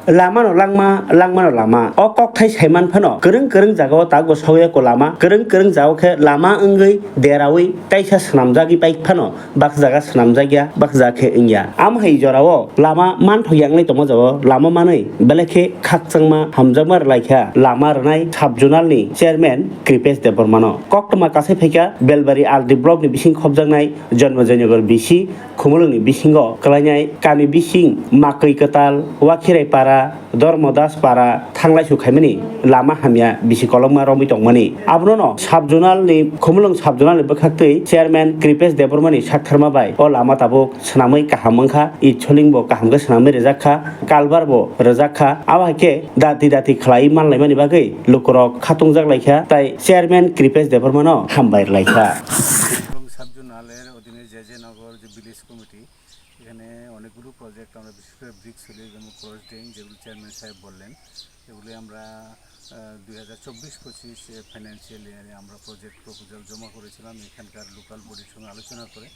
lama no lama o kok thai saiman phano kereng jaga tago sawe ko lama kereng jaga ke lama engai derawi taisa snamjagi bike phano bak jaga snamjagya bak jake ingya am hai jorao lama man thoyanglai tomo jawo lama manai beleke khakchangma hamjamar laikha lama rnai sabjonalni chairman Kripesh Debormano koktoma kase phaika belbari aldi block ni bising khobjangnai janmajanigar bisi khumulungni bisingo kalainai kami bising makai katal wakhirai para dormodas para thanglai sukhaimani lama hamya bisi kolongma romi tongmani abrono sabjonal ni khumulung sabjonal ni bokhaktei chairman Kripesh Debormani saktharma bai o lama tabuk snamai kahamangkha itcholingbo kahamga snamai rejakha kalbarbo rejakha abahake dati khlai manlaimani bagai lukorok khatungjak laikha tai chairman Kripesh Debormano hambai laikha সাবজোনালের অধীনে জেজেনগর যে village committee এখানে অনেকগুলো project আমরা বিশেষ করে bricks হলে যেমন cross drain যেগুলো চেয়ারম্যান সাহেব বললেন এগুলি আমরা 2024-25 ফাইন্যান্সিয়াল ইয়ারে আমরা প্রজেক্ট প্রপোজাল জমা করেছিলাম এখানকার লোকাল বডির সঙ্গে আলোচনা করে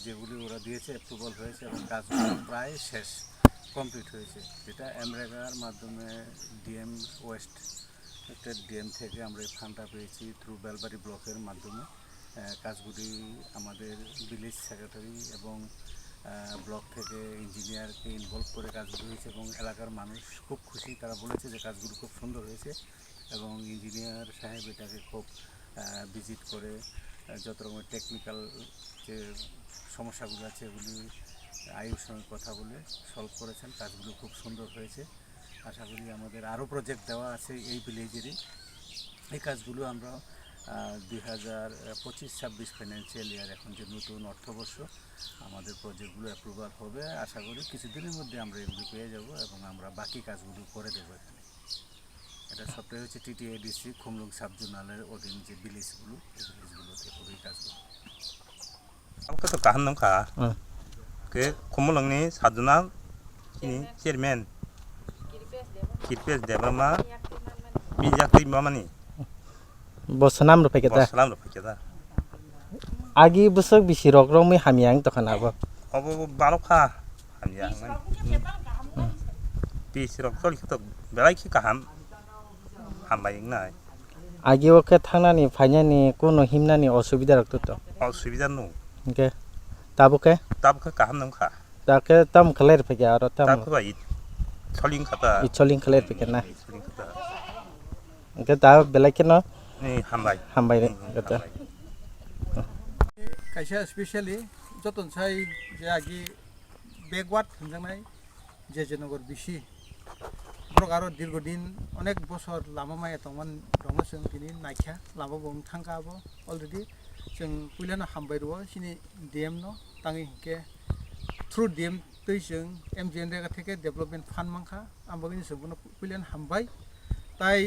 যেগুলি ওরা দিয়েছে অ্যাপ্রুভাল হয়েছে এবং কাজগুলো প্রায় শেষ কমপ্লিট হয়েছে যেটা এমরেগার মাধ্যমে ডিএম ওয়েস্ট ডিএম থেকে আমরা এই ফান্ডটা পেয়েছি থ্রু বেলবাড়ি ব্লকের মাধ্যমে কাজগুলি আমাদের ভিলেজ সেক্রেটারি এবং ব্লক থেকে ইঞ্জিনিয়ারকে ইনভলভ করে কাজগুলো হয়েছে এবং এলাকার মানুষ খুব খুশি তারা বলেছে যে কাজগুলো খুব সুন্দর হয়েছে এবং ইঞ্জিনিয়ার সাহেব এটাকে খুব ভিজিট করে যত রকমের টেকনিক্যাল যে সমস্যাগুলো আছে এগুলি আয়ুর সঙ্গে কথা বলে সলভ করেছেন কাজগুলো খুব সুন্দর হয়েছে আশা করি আমাদের আরও প্রজেক্ট দেওয়া আছে এই ভিলেজেরই এই কাজগুলো আমরা 2025-26 ফাইন্যান্সিয়াল ইয়ার এখন যে নতুন অর্থবর্ষ আমাদের প্রজেক্টগুলো অ্যাপ্রুভাল হবে আশা করি কিছুদিনের মধ্যে আমরা এগুলো পেয়ে যাব এবং আমরা বাকি কাজগুলো করে দেবো এখানে এটা সবটাই হচ্ছে টিটিআইডিসি খুমলুং সাবজোনালের অধীন যে ভিলেজগুলো এই ভিলেজগুলোতে হবে এই কাজগুলো 아무것도 가한 놈가. 그 고물렁니 사두나 이니 체르맨 Kripesh Deborma 미작의 마마니 bosanam rupai kita 사람으로 바뀌다. agi busuk bisi rok mi hamyang to kana ba 어버 바로카 아니야. 비시럽 소리도 메라이키 가함 한마잉나. agi oke thangnani phainani kono himnani osubida rakto to 수비자노 okay tabuke 답그 가함 놈가. take tam khaler phege aro tam 답그가 이 설링 가다. icholing khaler phege na 설링 가다. okay ta belake no 네 한마이. hambai re kata kaisa specially joton sai je agi backward hunjangnai jejenogor bisi borok aro dirgodin onek bosor lama maya tongman dongma sing tini naikha lama bong thangka abo already जों पुइलानो हामबाय रो सिनि DM no तांगि के through DM तै जों एमजेएन रेगा থেকে development fund मांखा आमबगनि जोंनो पुइलानो हामबाय ताइ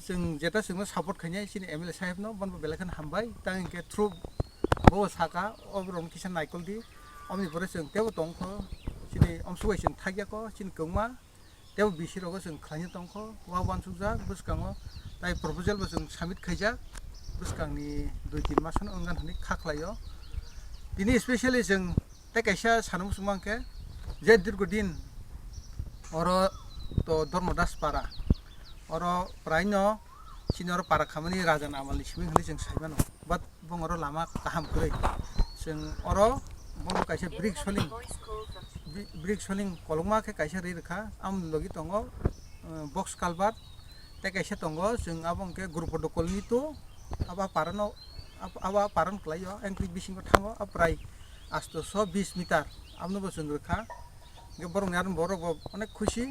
जों जेटा जोंनो सापर्ट खायनाय सिनि एमएलए साहेब नो बनबो बेलेखन हामबाय तांगि के थ्रु बो साका अब्रम किसान नाइकलदि अमनि परे जों तेबो तंखो सिनि अमसुबाय जों थागियाको सिनि गंमा तेबो बिसिरगो जों खायनो तंखो वा वानसुजा बुसकाङो ताइ प्रपोजाल बो जों साबमिट खायजा बुसकांनि 2-3 मासन अंगान हनि खाख्लायो दिनै स्पेशली जों तेकाइसा सानम सुमांके जे दीर्घदिन अर तो धर्मदास पारा अर प्रायनो सिनर पारा खामानि राजा नामालनि सिमिं हनि जों साइबानो बाट बंगर लामा गाहाम करै जों अर बंग काइसा ब्रिक सलिं कलमा के काइसा रेखा आम लगी तंगो बक्स कालबार तेकाइसा तंगो जों आबंके ग्रुप दकलनि तो aba paran klayo engkli bisingo thango aprai asto 120 meter amno bo जों रखा ge borong yaron borok onek khushi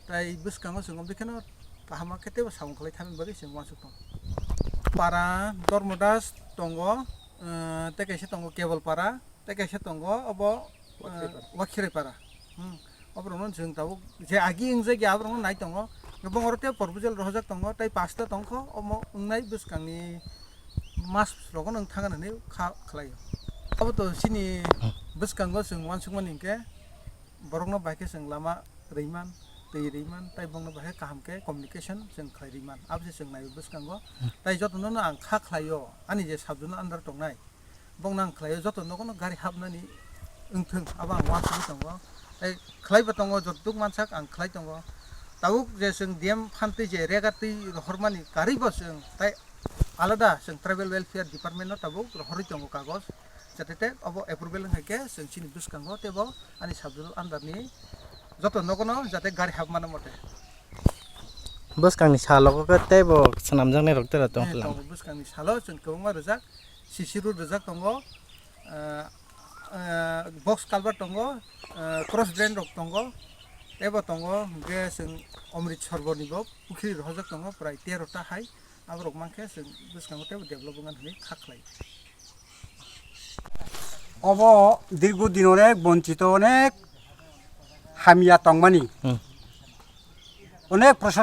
tai buskango जों बेखनो गाहामा खेते साउन खलाय थानो बगे जों वासु दं पारा धर्मदास दंगो तेकाइसे दंगो केबल पारा तेकाइसे दंगो अब वाखिरे पारा अब्रनो जों दाउ जे आगि इंजे गे अब्रनो नाय दंगो गोबां अरते प्रपोजाल रहजाक दंगो ताइ पासता दंखो अमो उंनाय बुसकांनि मास रगो नों थांगोन होननानै खालायो अब तो सिनि बुसकांगो जों वानसुमानिके बरंनो बायके जों लामा रैमान दै रैमान ताइ बंनो बाहे काहामके कम्युनिकेशन जों खाय रैमान आबसे जों नाय बुसकांगो ताइ जतनो आं खाख्लायो आनि जे साबजुना आन्दार दंनाय बंनां खालायो जतनो गारि हाबनानै ओंथों आबा आं वानसुनि दंगो खालायबा दङ जतुक मानसाक आं खालाय दङ ताबुक जे जों डिएम फान्थै जे रेगातै हरमानि गारिबो जों ताय आलादा जों ट्राइबेल वेलफेयार डिपार्टमेन्टआव ताबुक हरै दङ कागज जाहाथे अब एप्रुभेल होनायखे जों सिनि बुसखांगो तेबो आंनि साबजेक्ट आन्दारनि जत नगनो जाहाथे गारि हाबमानो मथे बोसकांनि साल'खौ तेबो सोनामजांनाय रक्तरा दं खालाम बुसखांनि साल' जों गोबां रोजाक सिसि रुट रोजाक दङ बक्स कालभार दङ क्रस ड्रेन रक दङ तेबो दङ बे जों अमृतसर बनिबो पुखुरि रहजक दङ प्राय 13टा हाय आबो रक मानखे जों बुसखांगो तेबो डेभलपमेन्ट होनै खाख्लाय अब दीर्घदिन अनेक बंचित अनेक हामिया तंमानि अनेक प्रशासन